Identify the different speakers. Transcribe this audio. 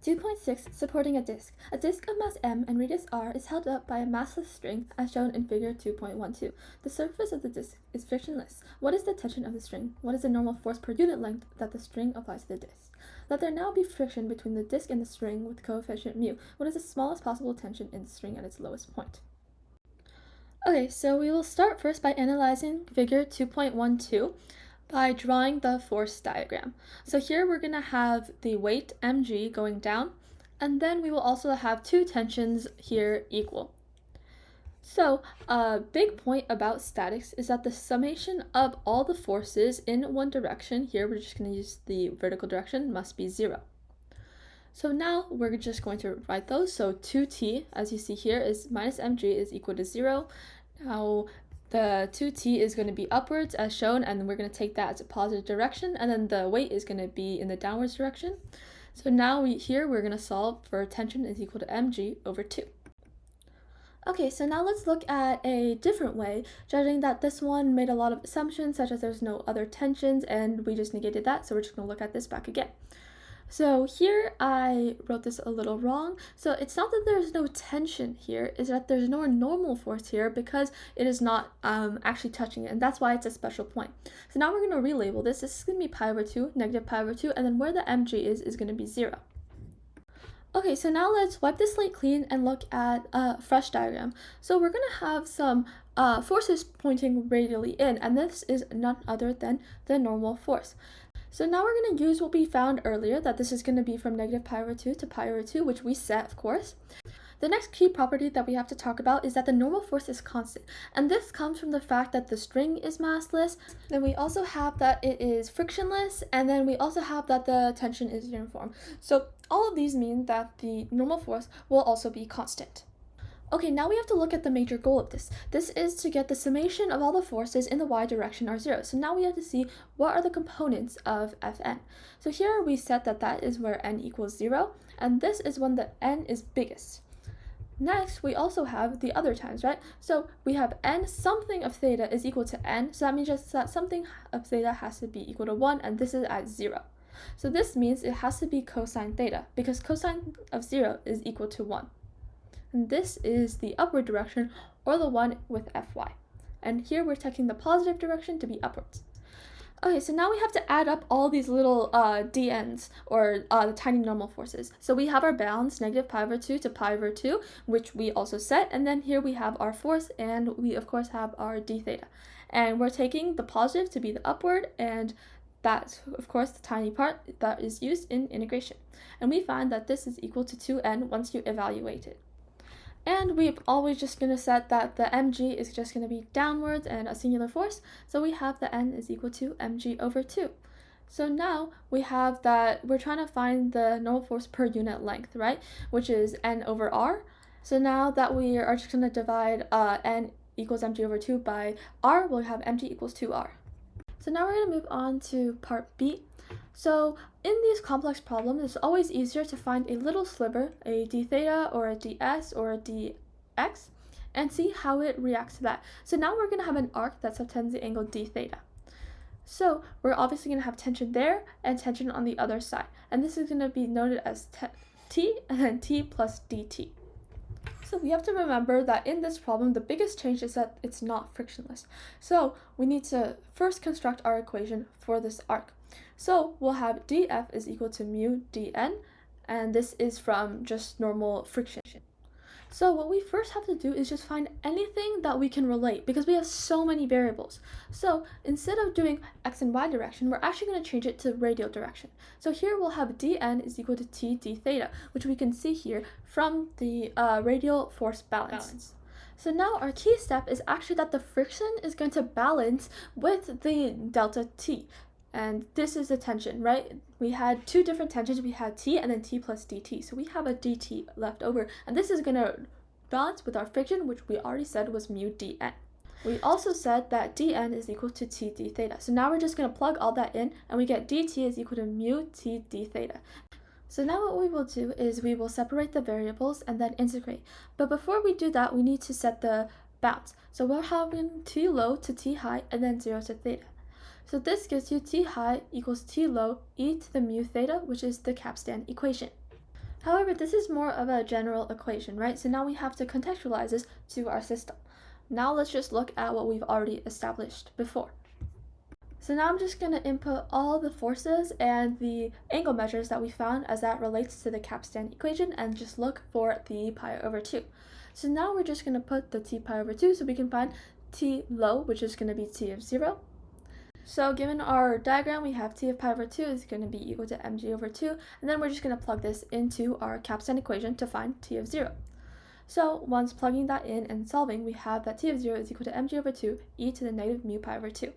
Speaker 1: 2.6 Supporting a disk. A disk of mass m and radius r is held up by a massless string as shown in figure 2.12. The surface of the disk is frictionless. What is the tension of the string? What is the normal force per unit length that the string applies to the disk? Let there now be friction between the disk and the string with coefficient mu. What is the smallest possible tension in the string at its lowest point? Okay, so we will start first by analyzing figure 2.12 by drawing the force diagram. So here we're going to have the weight mg going down, and then we will also have two tensions here equal. So a big point about statics is that the summation of all the forces in one direction, here we're just going to use the vertical direction, must be 0. So now we're just going to write those. So 2t, as you see here, is minus mg is equal to 0. Now the 2t is going to be upwards as shown, and we're going to take that as a positive direction, and then the weight is going to be in the downwards direction. So now we're going to solve for tension is equal to mg over 2. Okay, so now let's look at a different way, judging that this one made a lot of assumptions, such as there's no other tensions, and we just negated that, so we're just going to look at this back again. So here I wrote this a little wrong. So it's not that there's no tension here, it's that there's no normal force here because it is not actually touching it, and that's why it's a special point. So now we're going to relabel this. This is going to be pi over 2, negative pi over 2, and then where the mg is going to be 0. Okay, so now let's wipe the slate clean and look at a fresh diagram. So we're going to have some forces pointing radially in, and this is none other than the normal force. So now we're going to use what we found earlier, that this is going to be from negative pi over 2 to pi over 2, which we set, of course. The next key property that we have to talk about is that the normal force is constant, and this comes from the fact that the string is massless. Then we also have that it is frictionless, and then we also have that the tension is uniform. So all of these mean that the normal force will also be constant. Okay, now we have to look at the major goal of this. This is to get the summation of all the forces in the y direction are 0. So now we have to see what are the components of Fn. So here we set that that is where n equals 0, and this is when the n is biggest. Next, we also have the other times, right? So we have n something of theta is equal to n, so that means just that something of theta has to be equal to 1, and this is at 0. So this means it has to be cosine theta, because cosine of 0 is equal to 1. And this is the upward direction, or the one with Fy. And here we're taking the positive direction to be upwards. Okay, so now we have to add up all these little dn's, or the tiny normal forces. So we have our bounds, negative pi over 2 to pi over 2, which we also set, and then here we have our force, and we of course have our d theta. And we're taking the positive to be the upward, and that's of course the tiny part that is used in integration. And we find that this is equal to 2n once you evaluate it. And we're always just going to set that the mg is just going to be downwards and a singular force, so we have the n is equal to mg over 2. So now we have that we're trying to find the normal force per unit length, right, which is n over r. So now that we are just going to divide n equals mg over 2 by r, we'll have mg equals 2r. So now we're going to move on to part B. So in these complex problems, it's always easier to find a little sliver, a d theta or a ds or a dx, and see how it reacts to that. So now we're going to have an arc that subtends the angle d theta. So we're obviously going to have tension there and tension on the other side. And this is going to be noted as t and then t plus dt. So we have to remember that in this problem, the biggest change is that it's not frictionless. So we need to first construct our equation for this arc. So we'll have df is equal to mu dn, and this is from just normal friction. So what we first have to do is just find anything that we can relate, because we have so many variables. So instead of doing x and y direction, we're actually going to change it to radial direction. So here we'll have dn is equal to t d theta, which we can see here from the radial force balance. So now our key step is actually that the friction is going to balance with the delta t. And this is the tension, right? We had two different tensions. We had t and then t plus dt. So we have a dt left over. And this is going to balance with our friction, which we already said was mu dn. We also said that dn is equal to t d theta. So now we're just going to plug all that in, and we get dt is equal to mu t d theta. So now what we will do is we will separate the variables and then integrate. But before we do that, we need to set the bounds. So we're having t low to t high and then 0 to theta. So this gives you t high equals t low e to the mu theta, which is the capstan equation. However, this is more of a general equation, right? So now we have to contextualize this to our system. Now let's just look at what we've already established before. So now I'm just going to input all the forces and the angle measures that we found as that relates to the capstan equation and just look for the pi over 2. So now we're just going to put the t pi over 2 so we can find t low, which is going to be t of 0. So given our diagram, we have t of pi over 2 is going to be equal to mg over 2, and then we're just going to plug this into our capstan equation to find t of 0. So once plugging that in and solving, we have that t of 0 is equal to mg over 2 e to the negative mu pi over 2.